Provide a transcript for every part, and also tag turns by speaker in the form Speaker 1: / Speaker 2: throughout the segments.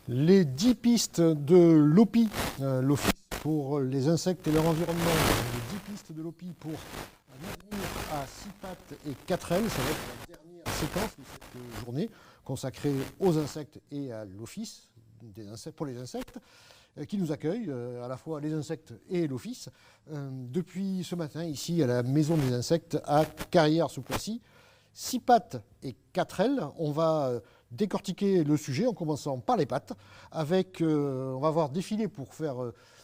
Speaker 1: Les 10 pistes de l'OPI, l'Office pour les insectes et leur environnement, les 10 pistes de l'OPI pour l'avenir à 6 pattes et 4 ailes, ça va être la dernière séquence de cette journée consacrée aux insectes et à l'Office pour les insectes, qui nous accueille, à la fois les insectes et l'Office, depuis ce matin ici à la Maison des Insectes à Carrières-sous-Poissy. 6 pattes et 4 ailes, on va décortiquer le sujet en commençant par les pattes, on va voir défiler pour faire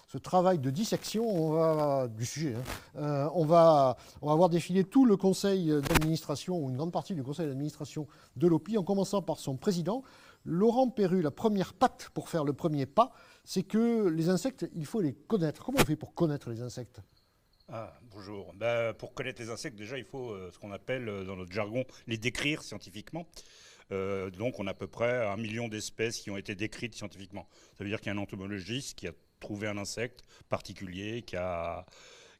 Speaker 1: ce travail de dissection du sujet. On va voir défiler tout le conseil d'administration, ou une grande partie du conseil d'administration de l'OPI, en commençant par son président, Laurent Perru. La première patte pour faire le premier pas, c'est que les insectes, il faut les connaître. Comment on fait pour connaître les insectes ?
Speaker 2: Bonjour. Pour connaître les insectes, déjà, il faut ce qu'on appelle dans notre jargon les décrire scientifiquement. Donc, on a à peu près 1 million d'espèces qui ont été décrites scientifiquement. Ça veut dire qu'il y a un entomologiste qui a trouvé un insecte particulier,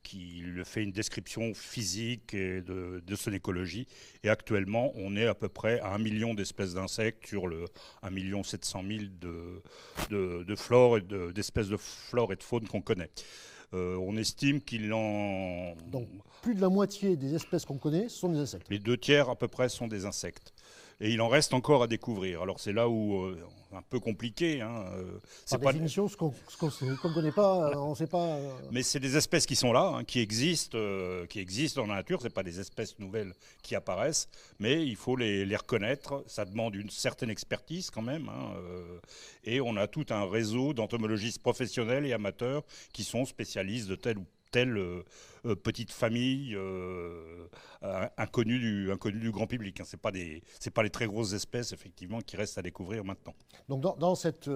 Speaker 2: qui lui fait une description physique et de son écologie. Et actuellement, on est à peu près à 1 million d'espèces d'insectes sur le 1 700 000 de flore et d'espèces de flore et de faune qu'on connaît. On estime qu'il en...
Speaker 1: Donc, plus de la moitié des espèces qu'on connaît sont des insectes.
Speaker 2: Les 2 tiers à peu près sont des insectes. Et il en reste encore à découvrir. Alors c'est là où un peu compliqué.
Speaker 1: Par définition, ce qu'on ne connaît pas, on ne sait pas.
Speaker 2: Mais c'est des espèces qui sont là, qui existent dans la nature. C'est pas des espèces nouvelles qui apparaissent, mais il faut les reconnaître. Ça demande une certaine expertise quand même. Et on a tout un réseau d'entomologistes professionnels et amateurs qui sont spécialistes de telle ou telle petite famille inconnue du grand public. C'est pas les très grosses espèces effectivement qui restent à découvrir maintenant.
Speaker 1: Donc dans cette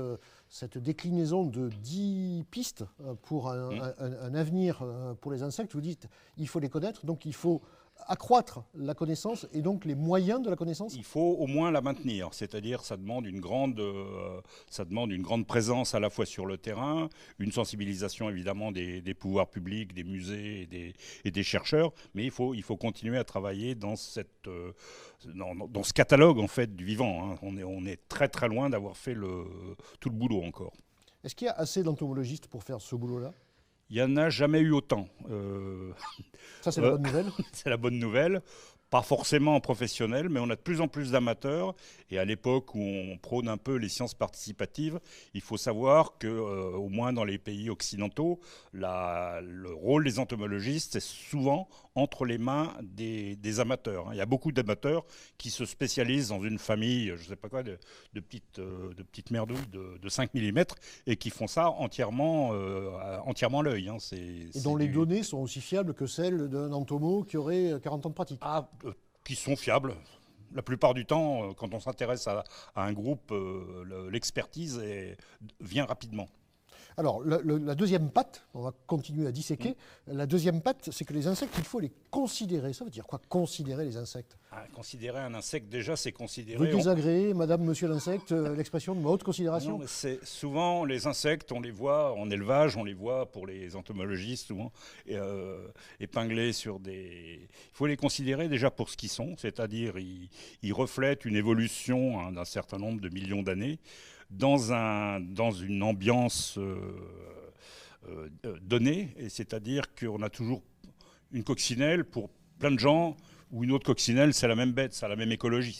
Speaker 1: déclinaison de 10 pistes pour un avenir pour les insectes, vous dites il faut les connaître, donc il faut accroître la connaissance et donc les moyens de la connaissance.
Speaker 2: Il faut au moins la maintenir, c'est-à-dire ça demande une grande présence à la fois sur le terrain, une sensibilisation évidemment des pouvoirs publics, des musées et des chercheurs, mais il faut continuer à travailler dans ce catalogue en fait du vivant. On est très très loin d'avoir fait tout le boulot encore.
Speaker 1: Est-ce qu'il y a assez d'entomologistes pour faire ce boulot-là ?
Speaker 2: Il n'y en a jamais eu autant.
Speaker 1: Ça, c'est la bonne nouvelle.
Speaker 2: C'est la bonne nouvelle. Pas forcément en professionnel, mais on a de plus en plus d'amateurs. Et à l'époque où on prône un peu les sciences participatives, il faut savoir que, au moins dans les pays occidentaux, le rôle des entomologistes est souvent entre les mains des amateurs. Il y a beaucoup d'amateurs qui se spécialisent dans une famille, je ne sais pas quoi, de petites merdouilles de 5 mm et qui font ça entièrement à l'œil.
Speaker 1: Et dont les données sont aussi fiables que celles d'un entomo qui aurait 40 ans de pratique.
Speaker 2: Qui sont fiables. La plupart du temps, quand on s'intéresse à un groupe, l'expertise vient rapidement.
Speaker 1: Alors, la deuxième patte, on va continuer à disséquer. La deuxième patte, c'est que les insectes, il faut les considérer. Ça veut dire quoi, considérer les insectes ?
Speaker 2: Considérer un insecte, déjà, c'est considérer...
Speaker 1: Vous désagréez, madame, monsieur l'insecte, l'expression de ma haute considération ?
Speaker 2: Non, souvent, les insectes, on les voit en élevage, on les voit pour les entomologistes, souvent, épinglés sur des... Il faut les considérer déjà pour ce qu'ils sont, c'est-à-dire ils reflètent une évolution d'un certain nombre de millions d'années, dans une ambiance donnée, et c'est-à-dire qu'on a toujours une coccinelle pour plein de gens, ou une autre coccinelle, c'est la même bête, c'est la même écologie.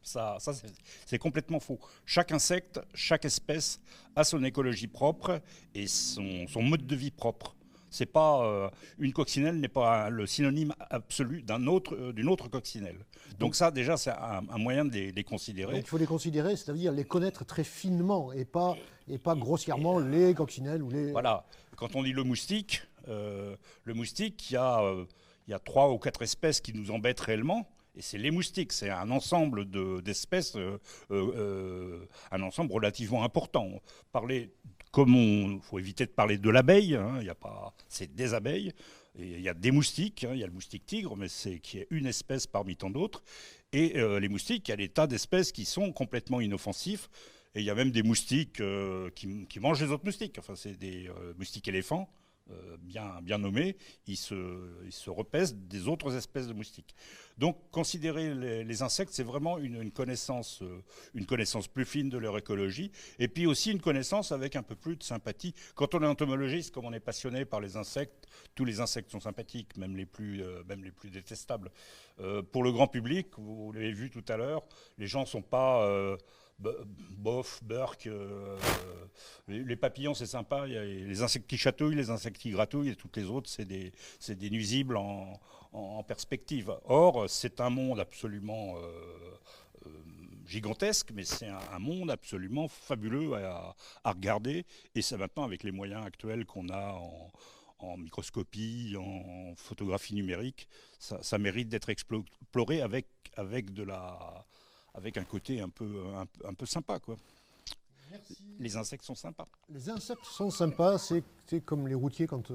Speaker 2: C'est complètement faux. Chaque insecte, chaque espèce a son écologie propre et son mode de vie propre. C'est pas une coccinelle n'est pas le synonyme absolu d'une autre coccinelle. Donc ça, déjà, c'est un moyen de les considérer.
Speaker 1: Donc il faut les considérer, c'est-à-dire les connaître très finement et pas grossièrement les coccinelles ou les...
Speaker 2: Voilà. Quand on dit le moustique, il y a 3 ou 4 espèces qui nous embêtent réellement. Et c'est les moustiques, c'est un ensemble d'espèces, un ensemble relativement important. Il faut éviter de parler de l'abeille, c'est des abeilles. Et il y a des moustiques, il y a le moustique tigre, mais qui est une espèce parmi tant d'autres. Et les moustiques, il y a des tas d'espèces qui sont complètement inoffensifs. Et il y a même des moustiques qui mangent les autres moustiques. Enfin, c'est des moustiques éléphants. bien nommés, ils se repaissent des autres espèces de moustiques. Donc considérer les insectes, c'est vraiment une connaissance plus fine de leur écologie, et puis aussi une connaissance avec un peu plus de sympathie. Quand on est entomologiste, comme on est passionné par les insectes, tous les insectes sont sympathiques, même les plus détestables. Pour le grand public, vous l'avez vu tout à l'heure, les gens ne sont pas... bof, burk, les papillons c'est sympa, il y a les insectes qui chatouillent, les insectes qui gratouillent, et toutes les autres c'est des nuisibles en perspective. Or c'est un monde absolument gigantesque, mais c'est un monde absolument fabuleux à regarder, et c'est maintenant avec les moyens actuels qu'on a en microscopie, en photographie numérique, ça mérite d'être exploré avec un côté un peu sympa, quoi.
Speaker 1: Merci.
Speaker 2: Les insectes sont sympas.
Speaker 1: Les insectes sont sympas, c'est comme les routiers quand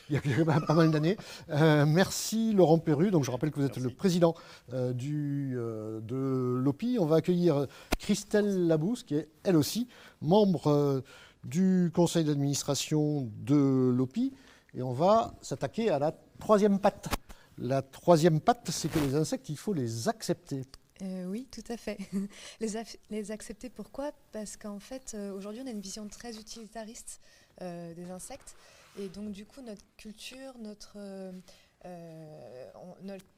Speaker 1: il y a pas mal d'années. Merci Laurent Perru, donc je rappelle que vous êtes le président de l'OPI. On va accueillir Christelle Labousse, qui est elle aussi membre du conseil d'administration de l'OPI. Et on va s'attaquer à la troisième patte. La troisième patte, c'est que les insectes, il faut les accepter.
Speaker 3: Oui, tout à fait. Les accepter, pourquoi ? Parce qu'en fait, aujourd'hui, on a une vision très utilitariste des insectes. Et donc, du coup, notre culture, notre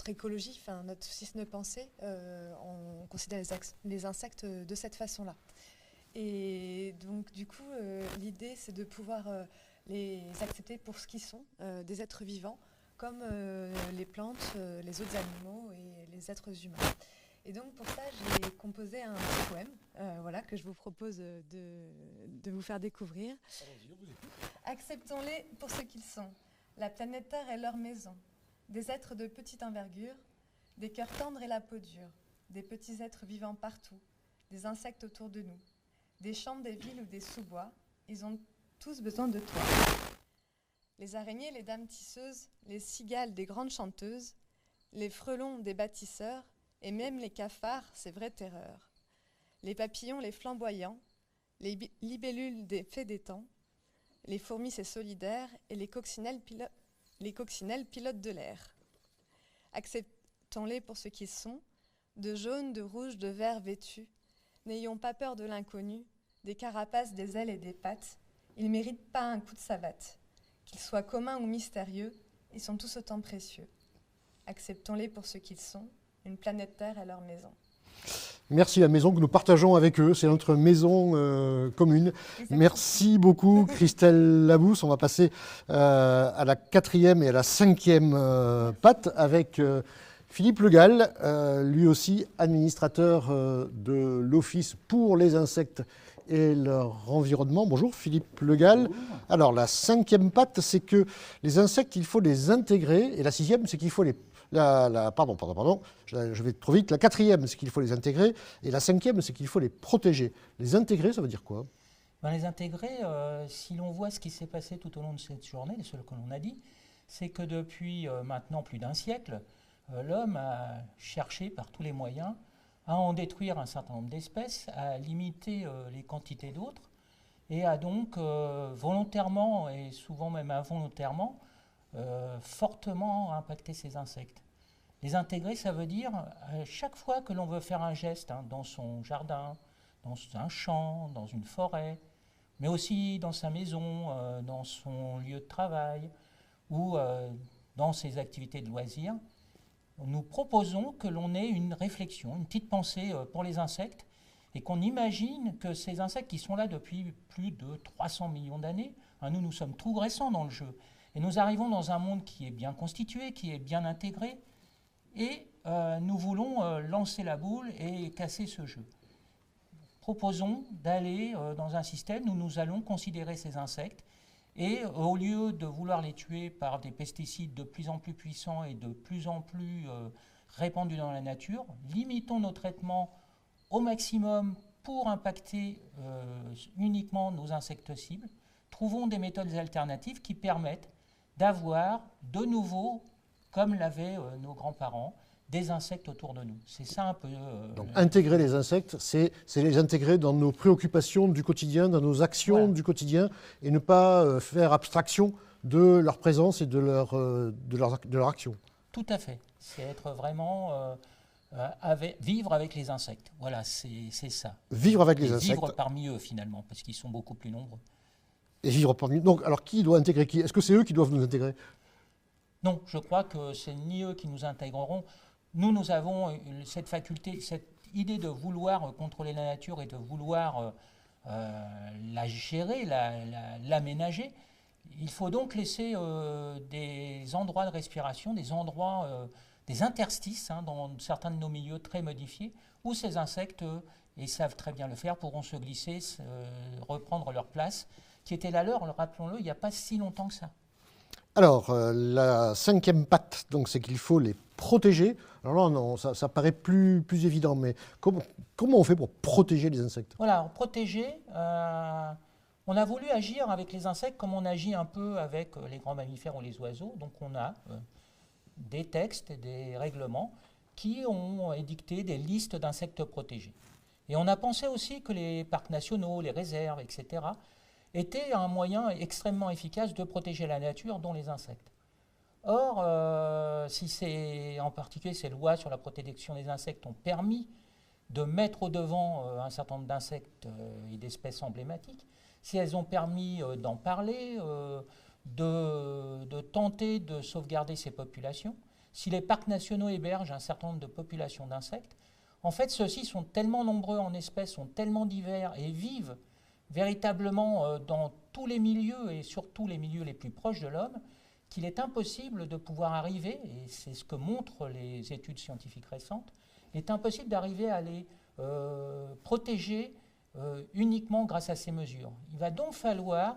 Speaker 3: écologie, notre système de pensée, on considère les insectes de cette façon-là. Et donc, du coup, l'idée, c'est de pouvoir les accepter pour ce qu'ils sont, des êtres vivants, comme les plantes, les autres animaux et les êtres humains. Et donc pour ça, j'ai composé un petit poème que je vous propose de vous faire découvrir. Acceptons-les pour ce qu'ils sont. La planète Terre est leur maison. Des êtres de petite envergure, des cœurs tendres et la peau dure, des petits êtres vivant partout, des insectes autour de nous, des champs, des villes ou des sous-bois, ils ont tous besoin de toi. Les araignées, les dames tisseuses, les cigales, des grandes chanteuses, les frelons, des bâtisseurs, et même les cafards, c'est vraie terreur. Les papillons, les flamboyants, les libellules des faits des temps, les fourmis, c'est solidaire, et les coccinelles pilotent de l'air. Acceptons-les pour ce qu'ils sont, de jaune, de rouge, de vert vêtus. N'ayons pas peur de l'inconnu, des carapaces, des ailes et des pattes. Ils ne méritent pas un coup de savate. Qu'ils soient communs ou mystérieux, ils sont tous autant précieux. Acceptons-les pour ce qu'ils sont. Une planète Terre est leur maison.
Speaker 1: Merci, la maison que nous partageons avec eux, c'est notre maison commune. Exactement. Merci beaucoup Christelle Labousse. On va passer à la quatrième et à la cinquième patte avec Philippe Le Gall, lui aussi administrateur de l'Office pour les insectes et leur environnement. Bonjour Philippe Le Gall. Bonjour. Alors la cinquième patte, c'est que les insectes, il faut les intégrer, et la sixième, c'est qu'il faut les... Pardon, je vais trop vite. La quatrième, c'est qu'il faut les intégrer, et la cinquième, c'est qu'il faut les protéger. Les intégrer, ça veut dire quoi ?
Speaker 4: Les intégrer, si l'on voit ce qui s'est passé tout au long de cette journée, ce que l'on a dit, c'est que depuis maintenant plus d'un siècle, l'homme a cherché par tous les moyens à en détruire un certain nombre d'espèces, à limiter les quantités d'autres, et a donc volontairement et souvent même involontairement fortement impacté ces insectes. Les intégrer, ça veut dire chaque fois que l'on veut faire un geste dans son jardin, dans un champ, dans une forêt, mais aussi dans sa maison, dans son lieu de travail ou dans ses activités de loisirs, nous proposons que l'on ait une réflexion, une petite pensée pour les insectes, et qu'on imagine que ces insectes qui sont là depuis plus de 300 millions d'années, nous sommes tout récents dans le jeu, et nous arrivons dans un monde qui est bien constitué, qui est bien intégré, et nous voulons lancer la boule et casser ce jeu. Proposons d'aller dans un système où nous allons considérer ces insectes, et au lieu de vouloir les tuer par des pesticides de plus en plus puissants et de plus en plus répandus dans la nature, limitons nos traitements au maximum pour impacter uniquement nos insectes cibles. Trouvons des méthodes alternatives qui permettent d'avoir de nouveau, comme l'avaient nos grands-parents, des insectes autour de nous. C'est ça un peu...
Speaker 1: Donc intégrer les insectes, c'est les intégrer dans nos préoccupations du quotidien, dans nos actions du quotidien, et ne pas faire abstraction de leur présence et de leur action.
Speaker 4: Tout à fait. C'est être vraiment vivre avec les insectes. Voilà, c'est ça.
Speaker 1: Vivre avec les
Speaker 4: Et
Speaker 1: insectes.
Speaker 4: vivre parmi eux finalement, parce qu'ils sont beaucoup plus nombreux.
Speaker 1: Et vivre parmi eux. Donc, alors qui doit intégrer qui? Est-ce que c'est eux qui doivent nous intégrer?
Speaker 4: Non, je crois que c'est ni eux qui nous intégreront. Nous avons cette faculté, cette idée de vouloir contrôler la nature et de vouloir la gérer, l'aménager. Il faut donc laisser des endroits de respiration, des endroits, des interstices dans certains de nos milieux très modifiés, où ces insectes, et savent très bien le faire, pourront se glisser, reprendre leur place, qui était la leur, rappelons-le, il n'y a pas si longtemps que ça.
Speaker 1: Alors, la cinquième patte, donc, c'est qu'il faut les protéger. Alors là, non, ça paraît plus évident, mais comment on fait pour protéger les insectes?
Speaker 4: Voilà, alors, protéger, on a voulu agir avec les insectes comme on agit un peu avec les grands mammifères ou les oiseaux. Donc on a des textes, des règlements qui ont édicté des listes d'insectes protégés. Et on a pensé aussi que les parcs nationaux, les réserves, etc., étaient un moyen extrêmement efficace de protéger la nature, dont les insectes. Or, si en particulier ces lois sur la protection des insectes ont permis de mettre au devant un certain nombre d'insectes et d'espèces emblématiques, si elles ont permis d'en parler, de tenter de sauvegarder ces populations, si les parcs nationaux hébergent un certain nombre de populations d'insectes, en fait, ceux-ci sont tellement nombreux en espèces, sont tellement divers et vivent véritablement dans tous les milieux et surtout les milieux les plus proches de l'homme, qu'il est impossible de pouvoir arriver, et c'est ce que montrent les études scientifiques récentes, il est impossible d'arriver à les protéger uniquement grâce à ces mesures. Il va donc falloir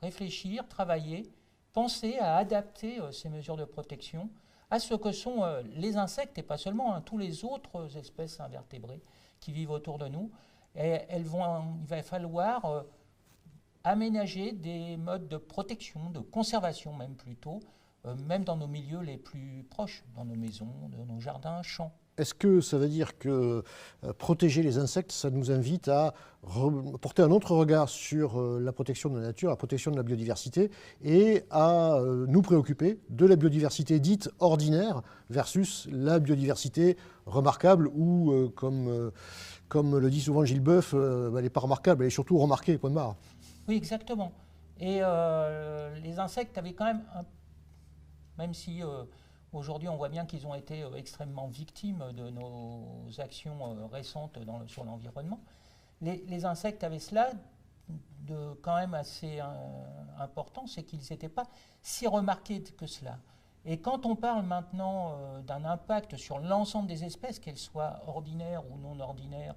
Speaker 4: réfléchir, travailler, penser à adapter ces mesures de protection à ce que sont les insectes, et pas seulement, tous les autres espèces invertébrées qui vivent autour de nous. Et il va falloir aménager des modes de protection, de conservation même plutôt, même dans nos milieux les plus proches, dans nos maisons, dans nos jardins, champs.
Speaker 1: Est-ce que ça veut dire que protéger les insectes, ça nous invite à porter un autre regard sur la protection de la nature, la protection de la biodiversité, et à nous préoccuper de la biodiversité dite ordinaire versus la biodiversité remarquable ou, comme le dit souvent Gilles Boeuf, elle n'est pas remarquable, elle est surtout remarquée, point barre.
Speaker 4: Oui, exactement. Et les insectes avaient quand même si aujourd'hui on voit bien qu'ils ont été extrêmement victimes de nos actions récentes sur l'environnement, les insectes avaient cela de quand même assez important, c'est qu'ils n'étaient pas si remarqués que cela. Et quand on parle maintenant d'un impact sur l'ensemble des espèces, qu'elles soient ordinaires ou non ordinaires,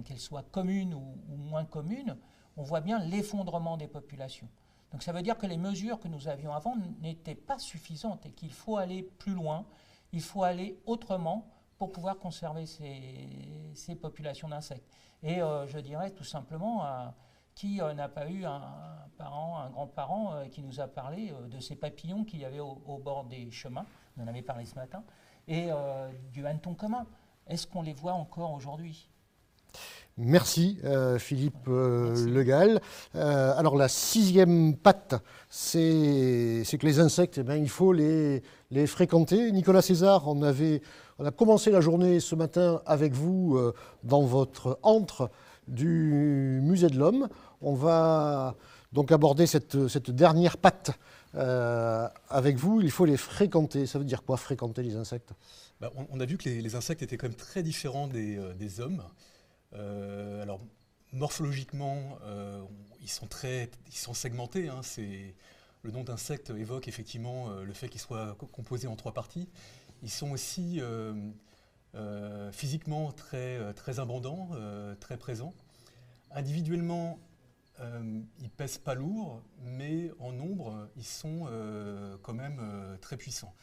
Speaker 4: qu'elles soient communes ou moins communes, on voit bien l'effondrement des populations. Donc ça veut dire que les mesures que nous avions avant n'étaient pas suffisantes et qu'il faut aller plus loin, il faut aller autrement pour pouvoir conserver ces populations d'insectes. Et je dirais tout simplement, qui n'a pas eu un grand-parent qui nous a parlé de ces papillons qu'il y avait au bord des chemins, on en avait parlé ce matin, et du hanneton commun. Est-ce qu'on les voit encore aujourd'hui ?
Speaker 1: Merci Philippe Le Gall. Alors la sixième patte, c'est que les insectes, il faut les fréquenter. Nicolas César, on a commencé la journée ce matin avec vous dans votre antre du Musée de l'Homme. On va donc aborder cette dernière patte avec vous. Il faut les fréquenter. Ça veut dire quoi, fréquenter les insectes ?
Speaker 5: On a vu que les insectes étaient quand même très différents des hommes. Alors, morphologiquement, ils sont segmentés. Le nom d'insecte évoque effectivement le fait qu'ils soient composés en 3 parties. Ils sont aussi physiquement très abondants, très présents. Individuellement, ils pèsent pas lourd, mais en nombre, ils sont quand même très puissants.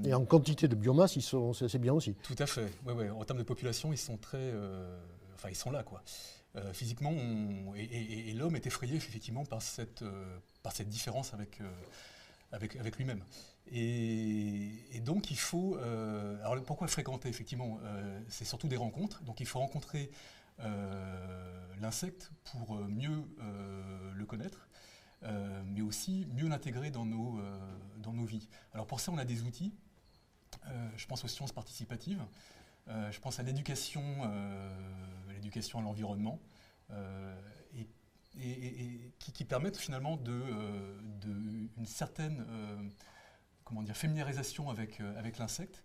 Speaker 1: Et en quantité de biomasse, c'est bien aussi.
Speaker 5: Tout à fait. Ouais. En termes de population, ils sont ils sont là, quoi. Physiquement, et l'homme est effrayé effectivement par cette différence avec lui-même. Et donc il faut. Alors pourquoi fréquenter effectivement c'est surtout des rencontres. Donc il faut rencontrer l'insecte pour mieux le connaître. mais aussi mieux l'intégrer dans nos vies. Alors pour ça, on a des outils. Je pense aux sciences participatives. Je pense à l'éducation à l'environnement, qui permettent finalement une certaine familiarisation avec l'insecte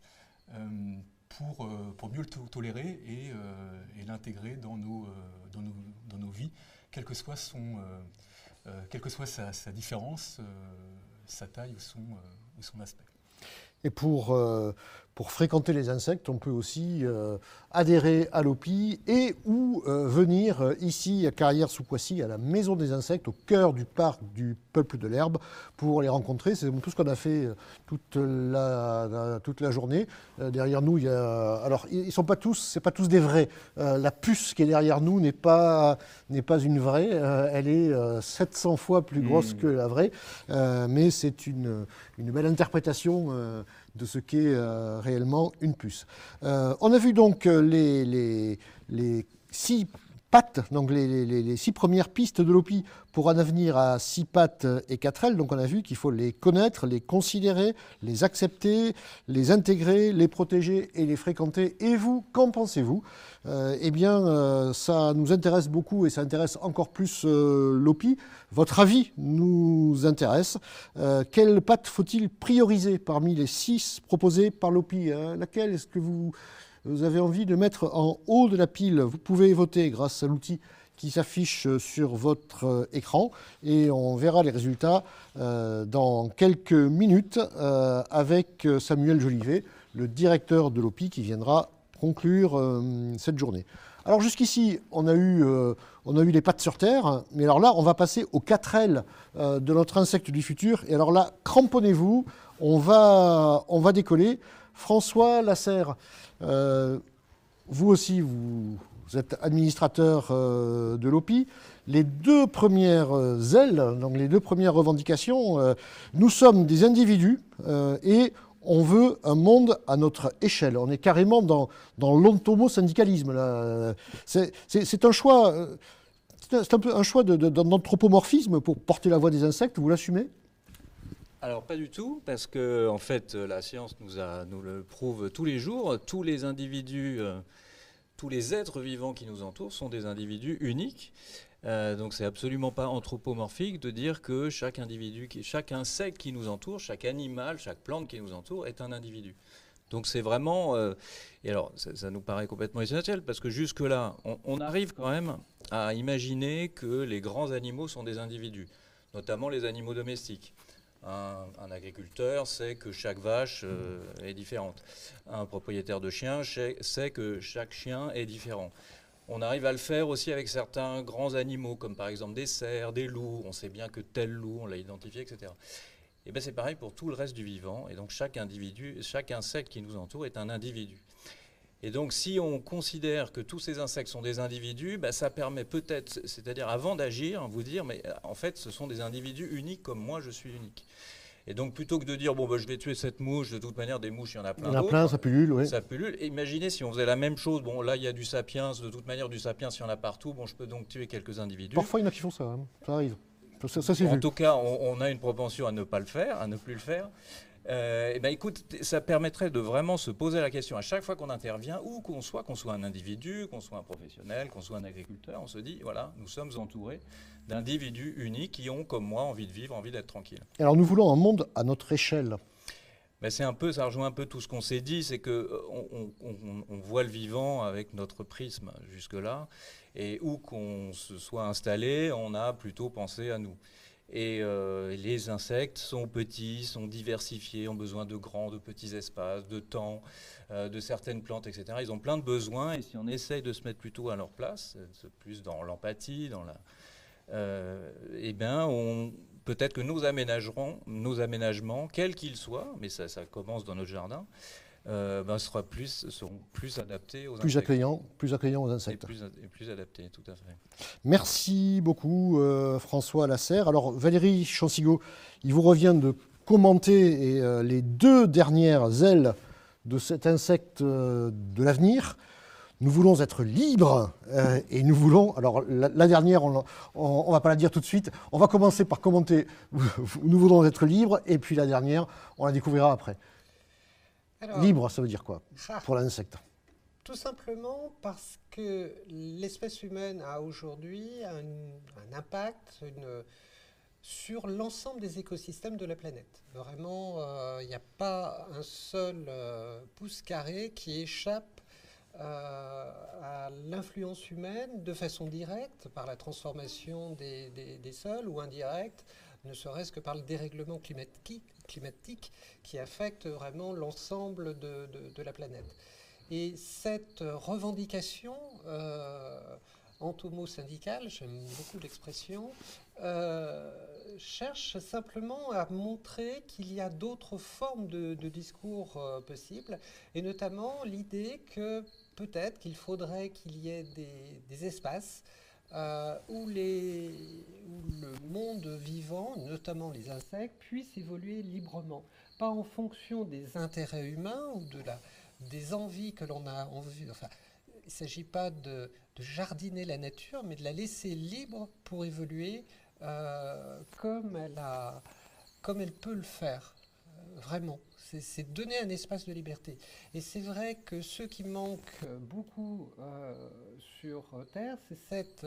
Speaker 5: pour mieux le tolérer et l'intégrer dans nos vies, quelle que soit sa différence, sa taille ou son aspect.
Speaker 1: Et pour fréquenter les insectes, on peut aussi adhérer à l'OPI et ou venir ici à Carrières-sous-Poissy, à la Maison des Insectes, au cœur du parc du Peuple de l'Herbe, pour les rencontrer. C'est tout ce qu'on a fait toute la journée. Derrière nous, il y a... Alors, ils sont pas tous, c'est pas tous des vrais. La puce qui est derrière nous n'est pas une vraie. Elle est 700 fois plus grosse que la vraie. Mais c'est une belle interprétation de ce qu'est réellement une puce. On a vu donc les 6 pattes, donc les 6 premières pistes de l'OPI pour un avenir à 6 pattes et 4 ailes. Donc on a vu qu'il faut les connaître, les considérer, les accepter, les intégrer, les protéger et les fréquenter. Et vous, qu'en pensez-vous ? Eh bien, ça nous intéresse beaucoup et ça intéresse encore plus l'OPI. Votre avis nous intéresse. Quelle patte faut-il prioriser parmi les 6 proposées par l'OPI ? Laquelle est-ce que vous avez envie de mettre en haut de la pile? Vous pouvez voter grâce à l'outil qui s'affiche sur votre écran et on verra les résultats dans quelques minutes avec Samuel Jolivet, le directeur de l'OPI, qui viendra conclure cette journée. Alors jusqu'ici, on a eu les pattes sur terre, mais alors là, on va passer aux 4 ailes de notre insecte du futur. Et alors là, cramponnez-vous, on va décoller. François Lasserre, vous aussi, vous êtes administrateur de l'OPI. Les 2 premières ailes, donc les 2 premières revendications, nous sommes des individus et on veut un monde à notre échelle. On est carrément dans l'ontomosyndicalisme. C'est un choix, c'est un peu un choix d'anthropomorphisme pour porter la voix des insectes. Vous l'assumez ?
Speaker 6: Alors pas du tout, parce que en fait la science nous le prouve tous les jours. Tous les individus, tous les êtres vivants qui nous entourent sont des individus uniques. Donc c'est absolument pas anthropomorphique de dire que chaque individu, chaque insecte qui nous entoure, chaque animal, chaque plante qui nous entoure est un individu. Donc c'est vraiment... et alors ça nous paraît complètement essentiel, parce que jusque-là, on arrive quand même à imaginer que les grands animaux sont des individus, notamment les animaux domestiques. Un agriculteur sait que chaque vache est différente. Un propriétaire de chien sait que chaque chien est différent. On arrive à le faire aussi avec certains grands animaux, comme par exemple des cerfs, des loups. On sait bien que tel loup, on l'a identifié, etc. Et bien c'est pareil pour tout le reste du vivant. Et donc chaque individu, chaque insecte qui nous entoure est un individu. Et donc si on considère que tous ces insectes sont des individus, ben, ça permet peut-être, c'est-à-dire avant d'agir, vous dire, mais en fait ce sont des individus uniques comme moi je suis unique. Et donc plutôt que de dire, bon, ben, je vais tuer cette mouche, de toute manière des mouches il y en a plein d'autres. Il y en a plein,
Speaker 1: ça pullule, oui.
Speaker 6: Ça pullule. Et imaginez si on faisait la même chose, bon là il y a du sapiens, de toute manière du sapiens il y en a partout, bon je peux donc tuer quelques individus.
Speaker 1: Parfois il y en a qui font ça, hein. Ça arrive. Ça c'est vu.
Speaker 6: En tout cas on a une propension à ne pas le faire, à ne plus le faire. Eh ben, écoute, ça permettrait de vraiment se poser la question à chaque fois qu'on intervient, où qu'on soit un individu, qu'on soit un professionnel, qu'on soit un agriculteur, on se dit, voilà, nous sommes entourés d'individus uniques qui ont, comme moi, envie de vivre, envie d'être tranquille.
Speaker 1: Alors nous voulons un monde à notre échelle.
Speaker 6: Ben, ça rejoint un peu tout ce qu'on s'est dit, c'est qu'on on voit le vivant avec notre prisme jusque-là, et où qu'on se soit installé, on a plutôt pensé à nous. Et les insectes sont petits, sont diversifiés, ont besoin de petits espaces, de temps, de certaines plantes, etc. Ils ont plein de besoins et si on essaye de se mettre plutôt à leur place, plus dans l'empathie, eh bien, peut-être que nos aménagements, quels qu'ils soient, mais ça commence dans notre jardin, seront plus adaptés aux insectes.
Speaker 1: Plus accueillants aux insectes.
Speaker 6: Et plus adaptés, tout à fait.
Speaker 1: Merci beaucoup François Lasserre. Alors Valérie Chansigo, il vous revient de commenter les 2 dernières ailes de cet insecte de l'avenir. Nous voulons être libres et nous voulons... Alors la dernière, on ne va pas la dire tout de suite. On va commencer par commenter nous voulons être libres et puis la dernière, on la découvrira après.
Speaker 7: Alors,
Speaker 1: Libre, ça veut dire quoi pour l'insecte?
Speaker 7: Tout simplement parce que l'espèce humaine a aujourd'hui un impact sur l'ensemble des écosystèmes de la planète. Vraiment, il n'y a pas un seul pouce carré qui échappe à l'influence humaine de façon directe par la transformation des sols ou indirecte, ne serait-ce que par le dérèglement climatique qui affecte vraiment l'ensemble de la planète. Et cette revendication entomo-syndicale, j'aime beaucoup l'expression, cherche simplement à montrer qu'il y a d'autres formes de discours possibles, et notamment l'idée que peut-être qu'il faudrait qu'il y ait des espaces où le monde vivant, notamment les insectes, puisse évoluer librement, pas en fonction des intérêts humains ou des envies que l'on a envie. Enfin, il ne s'agit pas de jardiner la nature, mais de la laisser libre pour évoluer comme elle peut le faire, vraiment. C'est donner un espace de liberté. Et c'est vrai que ce qui manque beaucoup sur Terre, c'est cette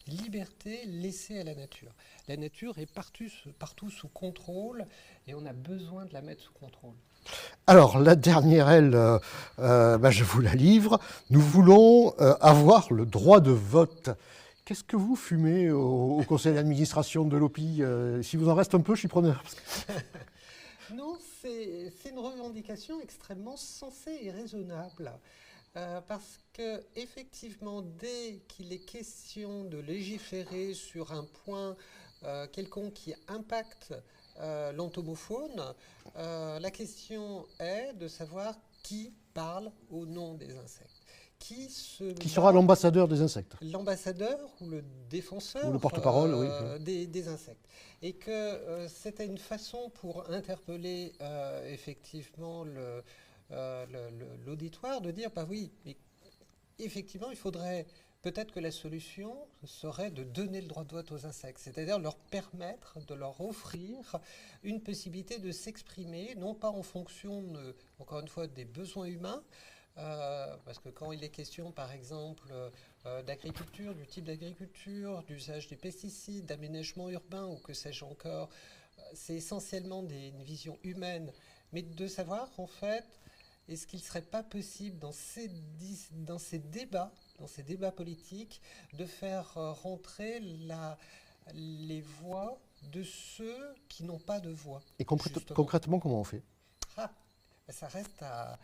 Speaker 7: liberté laissée à la nature. La nature est partout sous contrôle et on a besoin de la mettre sous contrôle.
Speaker 1: Alors, la dernière, je vous la livre. Nous voulons avoir le droit de vote. Qu'est-ce que vous fumez au conseil d'administration de l'OPI? Si vous en reste un peu, je suis preneur.
Speaker 7: Non, c'est une revendication extrêmement sensée et raisonnable. Parce que effectivement, dès qu'il est question de légiférer sur un point quelconque qui impacte l'entomofaune, la question est de savoir qui parle au nom des insectes. Qui
Speaker 1: sera l'ambassadeur des insectes?
Speaker 7: L'ambassadeur ou le défenseur
Speaker 1: ou le porte-parole, oui.
Speaker 7: Des insectes. Et que c'était une façon pour interpeller effectivement l'auditoire de dire, bah oui, mais effectivement, il faudrait peut-être que la solution serait de donner le droit de vote aux insectes, c'est-à-dire leur permettre, de leur offrir une possibilité de s'exprimer, non pas en fonction, encore une fois, des besoins humains, parce que quand il est question, par exemple, d'agriculture, du type d'agriculture, d'usage des pesticides, d'aménagement urbain ou que sais-je encore, c'est essentiellement une vision humaine, mais de savoir, en fait, est-ce qu'il ne serait pas possible dans ces débats politiques, de faire rentrer les voix de ceux qui n'ont pas de voix.
Speaker 1: Et concrètement, comment on fait?
Speaker 7: Ça reste à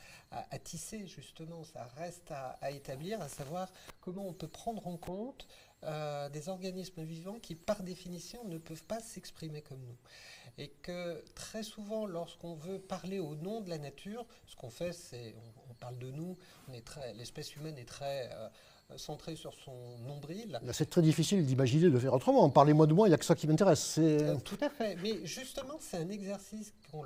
Speaker 7: tisser, justement, ça reste à établir, à savoir comment on peut prendre en compte des organismes vivants qui, par définition, ne peuvent pas s'exprimer comme nous. Et que très souvent, lorsqu'on veut parler au nom de la nature, ce qu'on fait, c'est on parle de nous, l'espèce humaine est très centrée sur son nombril.
Speaker 1: C'est très difficile d'imaginer de faire autrement. Parlez-moi de moi, il n'y a que ça qui m'intéresse.
Speaker 7: Tout à fait, mais justement, c'est un exercice qu'on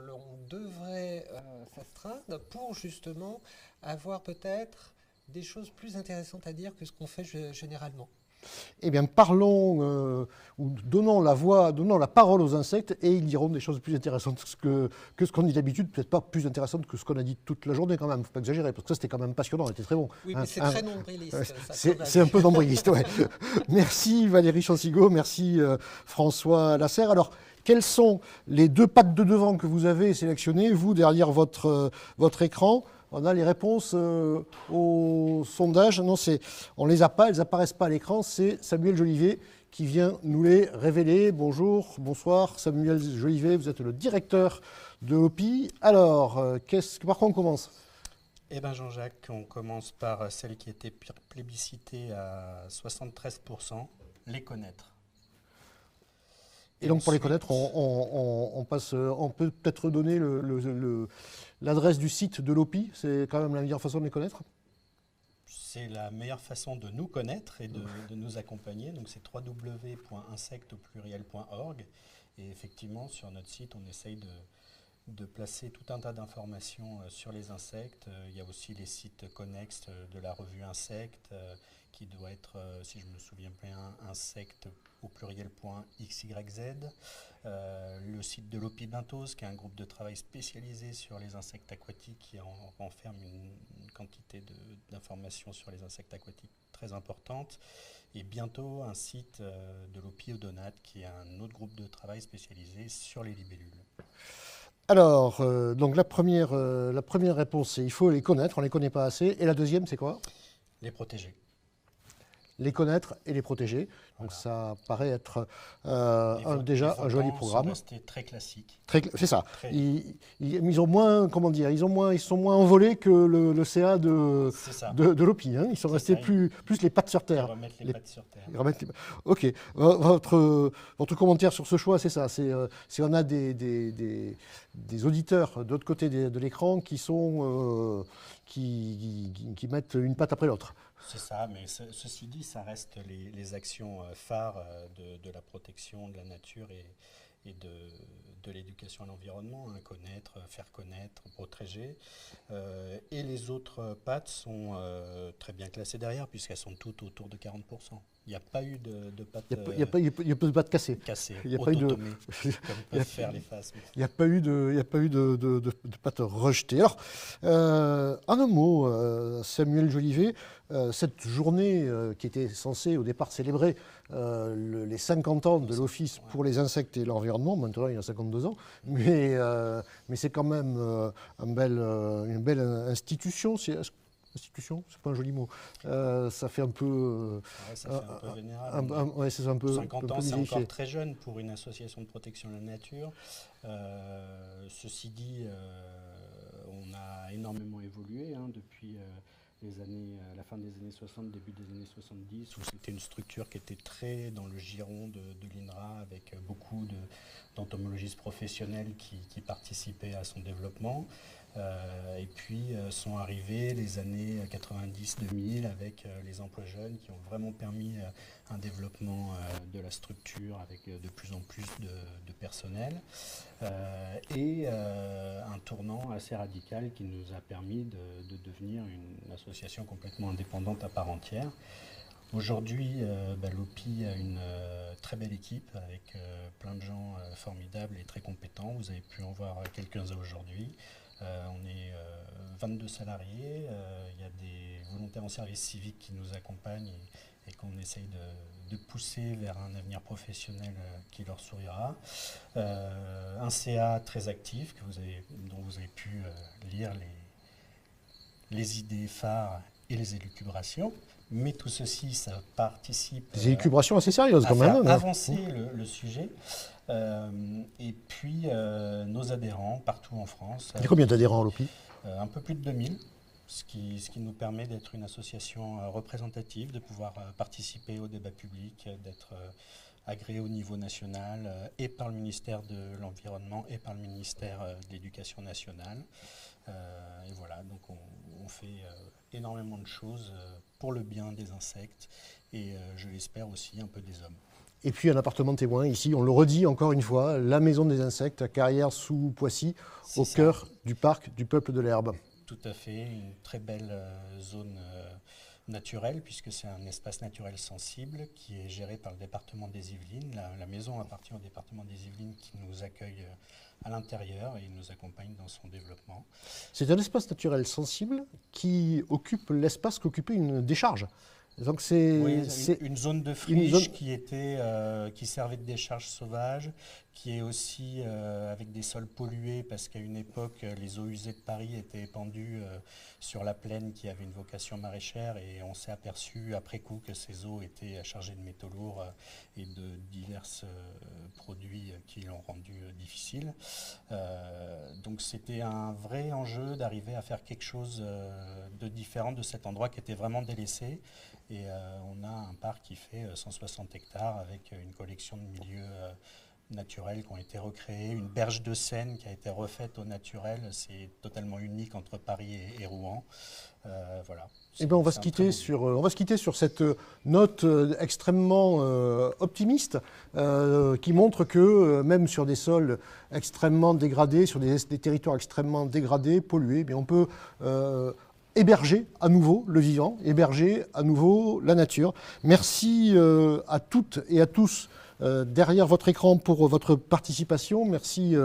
Speaker 7: devrait s'astreindre pour justement avoir peut-être des choses plus intéressantes à dire que ce qu'on fait généralement.
Speaker 1: Eh bien, parlons, ou donnons la parole aux insectes et ils diront des choses plus intéressantes que ce qu'on dit d'habitude, peut-être pas plus intéressantes que ce qu'on a dit toute la journée quand même, il ne faut pas exagérer, parce que ça c'était quand même passionnant, c'était très bon.
Speaker 7: Oui, mais c'est très nombriliste.
Speaker 1: C'est un peu nombriliste, ouais. Merci Valérie Chansigo, merci François Lasserre. Alors, quelles sont les deux pattes de devant que vous avez sélectionnées, vous, derrière votre écran? On a les réponses au sondage. Non, on ne les a pas, elles n'apparaissent pas à l'écran. C'est Samuel Jolivet qui vient nous les révéler. Bonjour, bonsoir. Samuel Jolivet, vous êtes le directeur de l'OPI. Alors, par quoi on commence?
Speaker 8: Eh bien, Jean-Jacques, on commence par celle qui était plébiscitée à 73%, les connaître.
Speaker 1: Et donc, pour les connaître, on peut peut-être donner l'adresse du site de l'OPI. C'est quand même la meilleure façon de les connaître.
Speaker 8: C'est la meilleure façon de nous connaître et de nous accompagner. Donc, c'est www.insectes.org. Et effectivement, sur notre site, on essaye de placer tout un tas d'informations sur les insectes. Il y a aussi les sites connexes de la revue Insectes, qui doit être, si je me souviens bien, insectes au pluriel.xyz. Le site de l'Opibentos, qui est un groupe de travail spécialisé sur les insectes aquatiques, qui renferme une quantité d'informations sur les insectes aquatiques très importante. Et bientôt un site de l'Opiodonate, qui est un autre groupe de travail spécialisé sur les libellules.
Speaker 1: Alors, donc la première réponse, c'est il faut les connaître, on ne les connaît pas assez. Et la deuxième, c'est quoi?
Speaker 8: Les protéger.
Speaker 1: Les connaître et les protéger. Donc ça paraît être déjà un joli programme.
Speaker 8: Restés très classique.
Speaker 1: C'est ça. Ils ont moins, comment dire, ils sont moins envolés que le CA de l'OPI. Hein. Ils sont restés plus les pattes sur terre.
Speaker 8: Remettre les pattes sur terre.
Speaker 1: Ok. Votre commentaire sur ce choix, c'est ça. C'est on a des auditeurs de l'autre côté de l'écran qui mettent une patte après l'autre.
Speaker 8: C'est ça, mais ceci dit, ça reste les actions phares de la protection de la nature et de l'éducation à l'environnement, hein, connaître, faire connaître, protéger. Et les autres pattes sont très bien classées derrière, puisqu'elles sont toutes autour de 40%. Il n'y a pas eu de pattes
Speaker 1: il y a pas eu de pattes cassées.
Speaker 8: Il n'y a pas eu comme peuvent faire les phasmes.
Speaker 1: Il n'y a pas eu de pattes rejetées. Alors, en un mot, Samuel Jolivet, cette journée qui était censée au départ célébrer les 50 ans de l'Office pour les insectes et l'environnement, maintenant il y a 52 ans, mais c'est quand même une belle institution. Institution, c'est pas un joli mot. Ça fait un peu.
Speaker 8: Ça fait un peu vénérable.
Speaker 1: C'est un peu.
Speaker 8: 50 ans, c'est encore très jeune pour une association de protection de la nature. Ceci dit, on a énormément évolué depuis la fin des années 60, début des années 70, où c'était une structure qui était très dans le giron de l'INRA, avec beaucoup d'entomologistes professionnels qui participaient à son développement. Et puis sont arrivées les années 90-2000 avec les emplois jeunes qui ont vraiment permis un développement de la structure avec de plus en plus de personnel et un tournant assez radical qui nous a permis de devenir une association complètement indépendante à part entière. Aujourd'hui, l'OPI a une très belle équipe avec plein de gens formidables et très compétents. Vous avez pu en voir quelques-uns aujourd'hui. On est 22 salariés, il y a des volontaires en service civique qui nous accompagnent et qu'on essaye de pousser vers un avenir professionnel qui leur sourira. Un CA très actif dont vous avez pu lire les idées phares et les élucubrations. Mais tout ceci, ça participe
Speaker 1: des élucubrations assez sérieuses quand même.
Speaker 8: À avancer le sujet. Et puis nos adhérents partout en France.
Speaker 1: Il y a combien d'adhérents à l'OPI?
Speaker 8: Un peu plus de 2000, ce qui nous permet d'être une association représentative, de pouvoir participer au débat public, d'être agréé au niveau national et par le ministère de l'Environnement et par le ministère de l'Éducation nationale. Et voilà, donc on fait énormément de choses pour le bien des insectes et je l'espère aussi un peu des hommes.
Speaker 1: Et puis un appartement témoin ici, on le redit encore une fois, la Maison des Insectes à Carrières-sous-Poissy, au cœur du parc du Peuple de l'Herbe.
Speaker 8: Tout à fait, une très belle zone naturelle puisque c'est un espace naturel sensible qui est géré par le département des Yvelines. La maison appartient au département des Yvelines qui nous accueille à l'intérieur et nous accompagne dans son développement.
Speaker 1: C'est un espace naturel sensible qui occupe l'espace qu'occupait une décharge. Donc c'est
Speaker 8: une zone de friche qui servait de décharge sauvage, qui est aussi avec des sols pollués parce qu'à une époque les eaux usées de Paris étaient épandues sur la plaine qui avait une vocation maraîchère et on s'est aperçu après coup que ces eaux étaient chargées de métaux lourds et de divers produits qui l'ont rendu difficile. Donc c'était un vrai enjeu d'arriver à faire quelque chose de différent de cet endroit qui était vraiment délaissé. Et on a un parc qui fait 160 hectares avec une collection de milieux naturelles qui ont été recréées, une berge de Seine qui a été refaite au naturel. C'est totalement unique entre Paris et Rouen. Voilà.
Speaker 1: Eh bien, on va se quitter sur cette note extrêmement optimiste qui montre que même sur des sols extrêmement dégradés, sur des territoires extrêmement dégradés, pollués, eh bien, on peut héberger à nouveau le vivant, héberger à nouveau la nature. Merci à toutes et à tous derrière votre écran pour votre participation. Merci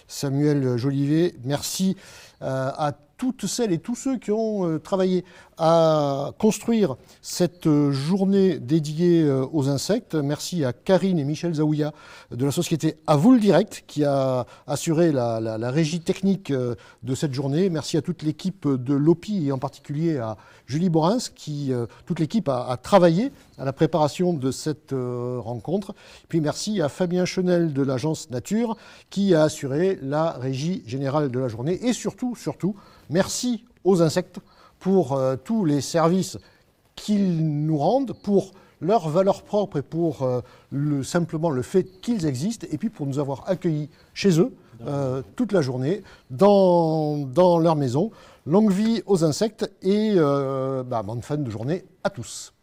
Speaker 1: Samuel Jolivet. Merci à toutes celles et tous ceux qui ont travaillé à construire cette journée dédiée aux insectes. Merci à Karine et Michel Zaouya de la société À vous le direct qui a assuré la régie technique de cette journée. Merci à toute l'équipe de l'OPI et en particulier à Julie Borins qui, toute l'équipe a travaillé à la préparation de cette rencontre. Puis merci à Fabien Chenel de l'agence Nature qui a assuré la régie générale de la journée. Et surtout, merci aux insectes pour tous les services qu'ils nous rendent, pour leur valeur propre et pour simplement le fait qu'ils existent, et puis pour nous avoir accueillis chez eux toute la journée dans leur maison. Longue vie aux insectes et bonne fin de journée à tous.